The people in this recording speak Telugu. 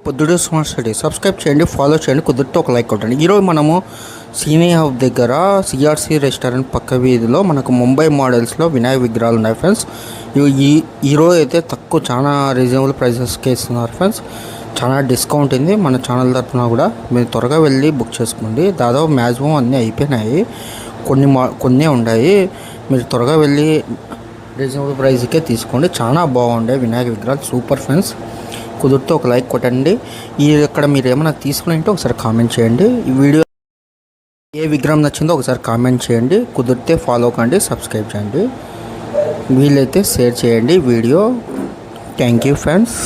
పొద్దుడే స్మార్ట్ స్టడీ సబ్స్క్రైబ్ చేయండి, ఫాలో చేయండి, కుదిరితే ఒక లైక్ కొట్టండి. ఈరోజు మనము సీనీ హబ్ దగ్గర సిఆర్సి రెస్టారెంట్ పక్క వీధిలో మనకు ముంబై మోడల్స్లో వినాయక విగ్రహాలు ఉన్నాయి ఫ్రెండ్స్. ఈరోజు అయితే తక్కువ చాలా రీజనబుల్ ప్రైసెస్కి ఇస్తున్నారు ఫ్రెండ్స్. చాలా డిస్కౌంట్ ఉంది మన ఛానల్ తరఫున కూడా. మీరు త్వరగా వెళ్ళి బుక్ చేసుకోండి. దాదాపు మ్యాక్సిమం అన్నీ అయిపోయినాయి, కొన్ని ఉన్నాయి. మీరు త్వరగా వెళ్ళి రీజనబుల్ ప్రైస్కే తీసుకోండి. చాలా బాగుండే వినాయక విగ్రహాలు, సూపర్ ఫ్రెండ్స్. కుదిరితే ఒక లైక్ కొట్టండి. ఇక్కడ మీరు ఏమైనా తీసుకుని ఒకసారి కామెంట్ చేయండి. ఈ వీడియో ఏ విగ్రహం నచ్చిందో ఒకసారి కామెంట్ చేయండి. కుదిరితే ఫాలో కండి, సబ్స్క్రైబ్ చేయండి, వీలైతే షేర్ చేయండి వీడియో. Thank you friends.